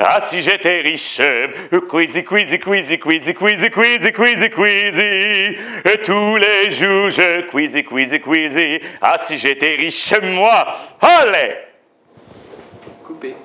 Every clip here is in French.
Ah, si j'étais riche, quizy, quizy, quizy, quizy, quizy, quizy, quizy, quizy. Tous les jours, je quizy, quizy, quizy. Ah, si j'étais riche, moi, allez! Coupé.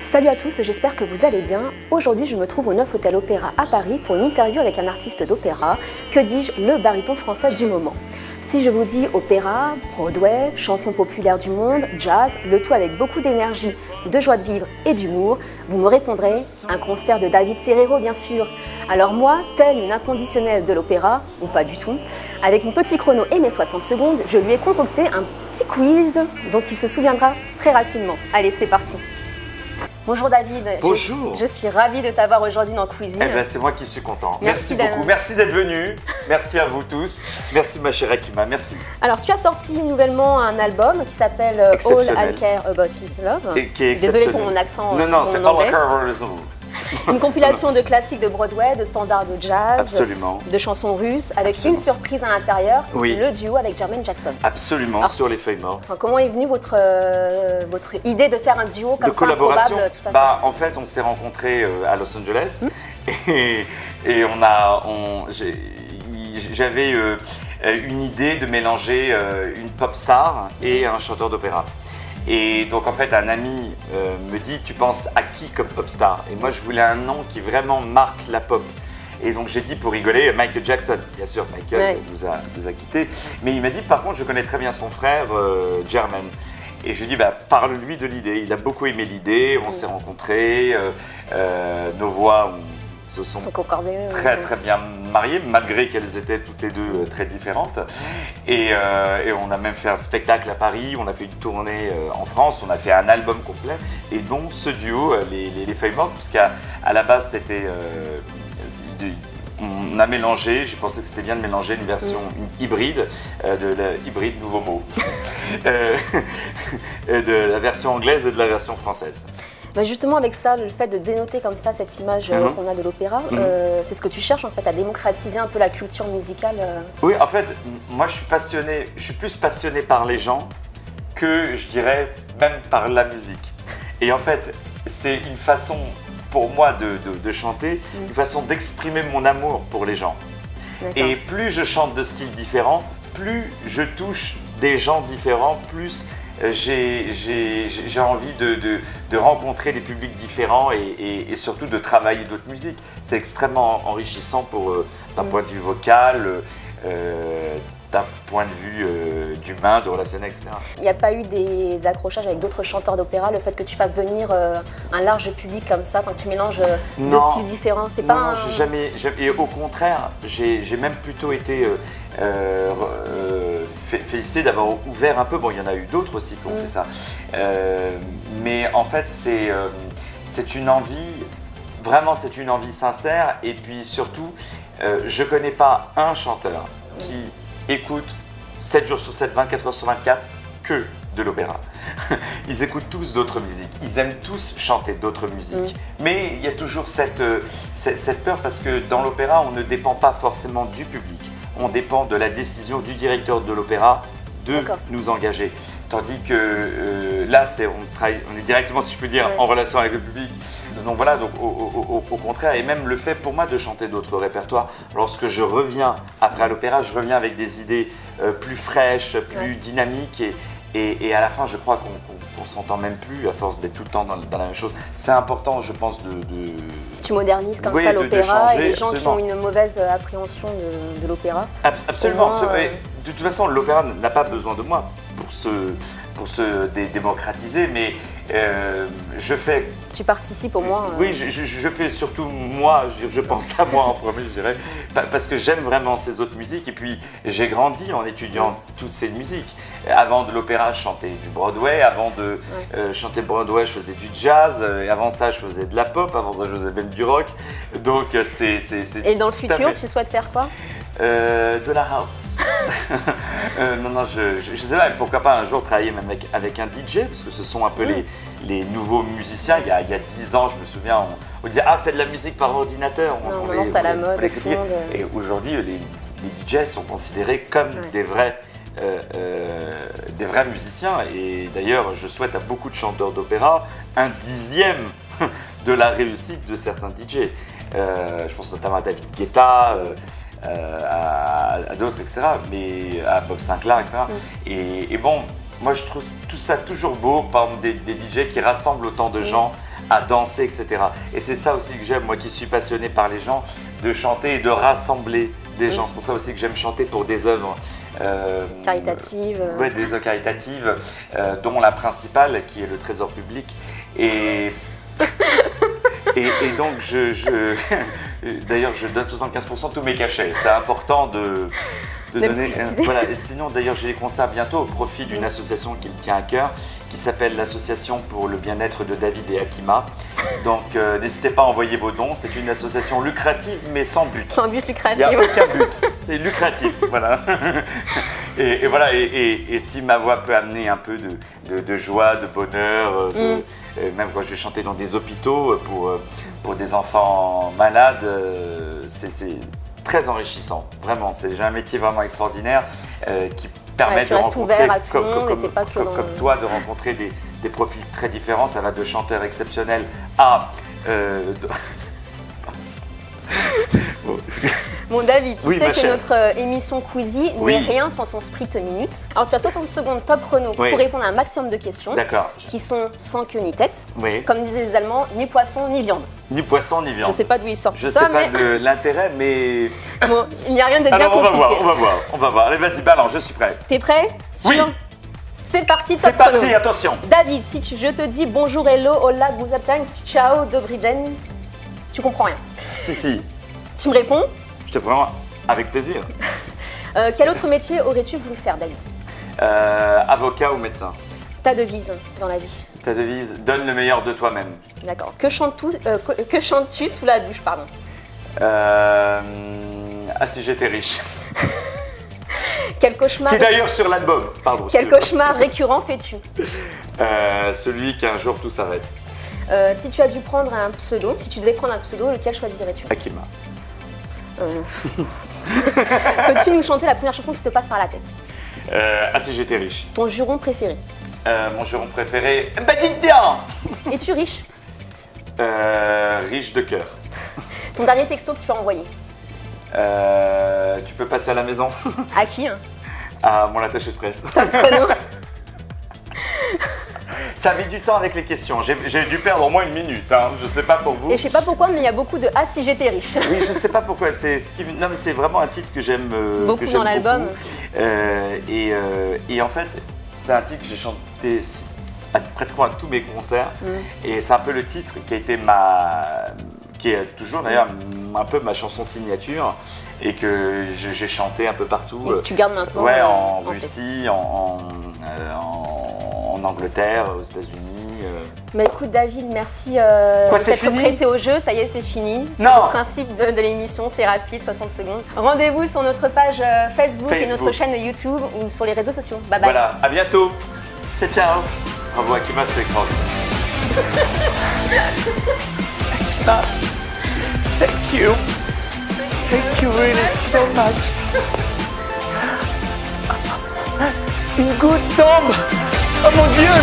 Salut à tous, j'espère que vous allez bien. Aujourd'hui, je me trouve au 9 Hôtel Opéra à Paris pour une interview avec un artiste d'opéra, que dis-je, le baryton français du moment. Si je vous dis opéra, Broadway, chansons populaires du monde, jazz, le tout avec beaucoup d'énergie, de joie de vivre et d'humour, vous me répondrez un concert de David Serrero bien sûr. Alors moi, telle une inconditionnelle de l'opéra, ou pas du tout, avec mon petit chrono et mes 60 secondes, je lui ai concocté un petit quiz dont il se souviendra très rapidement. Allez, c'est parti. Bonjour David. Bonjour. Je suis ravie de t'avoir aujourd'hui dans Cuisine. Eh ben, c'est moi qui suis content. Merci beaucoup. Merci d'être venu. Merci à vous tous. Merci ma chère Akima. Merci. Alors, tu as sorti nouvellement un album qui s'appelle All I Care About Is Love. Et qui est Désolée pour mon accent. Non, c'est All I Care About Is Love. Une compilation de classiques de Broadway, de standards de jazz, Absolument. De chansons russes, avec une surprise à l'intérieur, oui. Le duo avec Jermaine Jackson. Absolument, alors, sur les feuilles mortes. Enfin, comment est venue votre idée de faire un duo comme de ça, collaboration improbable, tout à fait. En fait, on s'est rencontrés à Los Angeles et j'avais une idée de mélanger une pop star et un chanteur d'opéra. Et donc en fait un ami me dit tu penses à qui comme pop star? Et moi je voulais un nom qui vraiment marque la pop. Et donc j'ai dit pour rigoler Michael Jackson. Bien sûr Michael nous a quittés. Mais il m'a dit par contre je connais très bien son frère Jermaine. Et je lui ai dit parle-lui de l'idée. Il a beaucoup aimé l'idée, on s'est rencontrés, nos voix se sont très bien mariées, malgré qu'elles étaient toutes les deux très différentes. Et on a même fait un spectacle à Paris, on a fait une tournée en France, on a fait un album complet, et donc ce duo, les Feuilles Mortes, puisqu'à la base c'était... on a mélangé, j'ai pensé que c'était bien de mélanger une version hybride, hybride, nouveau mot, de la version anglaise et de la version française. Bah justement avec ça, le fait de dénoter comme ça cette image qu'on a de l'opéra, c'est ce que tu cherches en fait à démocratiser un peu la culture musicale. Oui, en fait, moi je suis plus passionné par les gens que je dirais même par la musique. Et en fait, c'est une façon pour moi de chanter, une façon d'exprimer mon amour pour les gens. Et plus je chante de styles différents, plus je touche des gens différents, plus j'ai envie de rencontrer des publics différents et surtout de travailler d'autres musiques. C'est extrêmement enrichissant d'un point de vue vocal, d'un point de vue d'humain, de relationnel, etc. Il n'y a pas eu des accrochages avec d'autres chanteurs d'opéra, le fait que tu fasses venir un large public comme ça, que tu mélanges deux styles différents, c'est pas non, jamais, et au contraire, j'ai même plutôt été félicité d'avoir ouvert un peu. Bon, il y en a eu d'autres aussi qui ont fait ça. Mais en fait, c'est une envie, vraiment c'est une envie sincère. Et puis surtout, je ne connais pas un chanteur qui écoute 7 jours sur 7, 24 heures sur 24 que de l'opéra. Ils écoutent tous d'autres musiques, ils aiment tous chanter d'autres musiques. Mais il y a toujours cette peur parce que dans l'opéra, on ne dépend pas forcément du public. On dépend de la décision du directeur de l'opéra de nous engager. Tandis que là, on est directement, si je peux dire, en relation avec le public. Donc voilà, donc au contraire, et même le fait pour moi de chanter d'autres répertoires, lorsque je reviens après à l'opéra, je reviens avec des idées plus fraîches, plus dynamiques, et à la fin, je crois qu'on s'entend même plus à force d'être tout le temps dans la même chose. C'est important, je pense, Tu modernises comme ça l'opéra et les gens qui ont une mauvaise appréhension de l'opéra. Absolument. De toute façon, l'opéra n'a pas besoin de moi pour se démocratiser, mais je fais... Tu participes au moins. Oui, je fais surtout moi, je pense à moi en premier, je dirais, parce que j'aime vraiment ces autres musiques et puis j'ai grandi en étudiant toutes ces musiques. Avant de l'opéra, je chantais du Broadway, avant de chanter Broadway, je faisais du jazz, et avant ça, je faisais de la pop, avant ça, je faisais même du rock. Donc, Et dans le futur, tu souhaites faire quoi ? De la house. Non, je sais pas, pourquoi pas un jour travailler même avec un DJ, parce que ce sont un peu les nouveaux musiciens. Il y a 10 ans, je me souviens, on disait « Ah, c'est de la musique par ordinateur ». Non, c'est à la mode, tout le monde. Et aujourd'hui, les DJ sont considérés comme des vrais musiciens. Et d'ailleurs, je souhaite à beaucoup de chanteurs d'opéra un 10e de la réussite de certains DJ. Je pense notamment à David Guetta, à d'autres, etc. Mais à Bob Sinclair, etc. Et bon, moi je trouve tout ça toujours beau, par exemple des DJ qui rassemblent autant de gens à danser, etc. Et c'est ça aussi que j'aime, moi qui suis passionné par les gens, de chanter et de rassembler des gens. C'est pour ça aussi que j'aime chanter pour des œuvres caritatives. Ouais, des œuvres caritatives, dont la principale qui est le Trésor public. Et donc, d'ailleurs, je donne 75% de tous mes cachets. C'est important de donner. Voilà. Et sinon, d'ailleurs, j'ai des concerts bientôt au profit d'une association qui me tient à cœur, qui s'appelle l'Association pour le bien-être de David et Hakima. Donc, n'hésitez pas à envoyer vos dons. C'est une association lucrative, mais sans but. Sans but lucratif. Il n'y a aucun but. C'est lucratif. Voilà. Et voilà. Et si ma voix peut amener un peu de joie, de bonheur, même quand je vais chanter dans des hôpitaux pour des enfants malades, c'est très enrichissant. Vraiment, j'ai un métier vraiment extraordinaire qui permet de rencontrer, comme toi, de rencontrer des profils très différents. Ça va de chanteurs exceptionnels à... Bon David, tu sais que notre émission Quizy n'est rien sans son sprint minute. Alors tu as 60 secondes top chrono pour répondre à un maximum de questions qui sont sans queue ni tête. Comme disaient les Allemands, ni poisson ni viande. Ni poisson ni viande. Je sais pas d'où ils sortent ça. Je sais pas de l'intérêt, mais... Bon, il n'y a rien de bien compliqué. On va voir. Allez, vas-y, balance, je suis prêt. T'es prêt? Oui. C'est parti, top chrono. C'est parti, attention. David, si je te dis bonjour, hello, hola, guten, ciao, dobry den, tu comprends rien. Si. Tu me réponds? Je te prends avec plaisir. Quel autre métier aurais-tu voulu faire, David? Avocat ou médecin. Ta devise dans la vie? Ta devise, donne le meilleur de toi-même. D'accord. Que chantes-tu sous la douche, pardon? Ah, si j'étais riche. Quel cauchemar... Qui est d'ailleurs sur l'album, pardon. Quel cauchemar récurrent fais-tu? Celui qu'un jour tout s'arrête. Si tu as dû prendre un pseudo, si tu devais prendre un pseudo, lequel choisirais-tu? Hakima. Peux-tu nous chanter la première chanson qui te passe par la tête? Ah, si j'étais riche. Ton juron préféré? Mon juron préféré, bah dites bien. Es-tu riche? Riche de cœur. Ton dernier texto que tu as envoyé? Tu peux passer à la maison? À qui? À mon attaché de presse. Top chrono. Ça a mis du temps avec les questions. J'ai dû perdre au moins une minute. Hein. Je sais pas pour vous. Et je sais pas pourquoi, mais il y a beaucoup de « Ah, si j'étais riche ». Oui, je sais pas pourquoi. Non, mais c'est vraiment un titre que j'aime beaucoup dans l'album. Et en fait, c'est un titre que j'ai chanté pratiquement à tous mes concerts. Et c'est un peu le titre qui a été qui est toujours d'ailleurs un peu ma chanson signature et que j'ai chanté un peu partout. Et que tu gardes maintenant? Ouais, en Russie, en Angleterre, aux États-Unis. Mais écoute David, merci d'être prêté au jeu. Ça y est, c'est fini. C'est le principe de l'émission, c'est rapide, 60 secondes. Rendez-vous sur notre page Facebook et notre chaîne YouTube ou sur les réseaux sociaux. Bye bye. Voilà, à bientôt. Ciao, ciao. Bravo Hakima, c'était extraordinaire. Hakima, thank you. Thank you really so much. Une goutte tombe. Oh mon Dieu.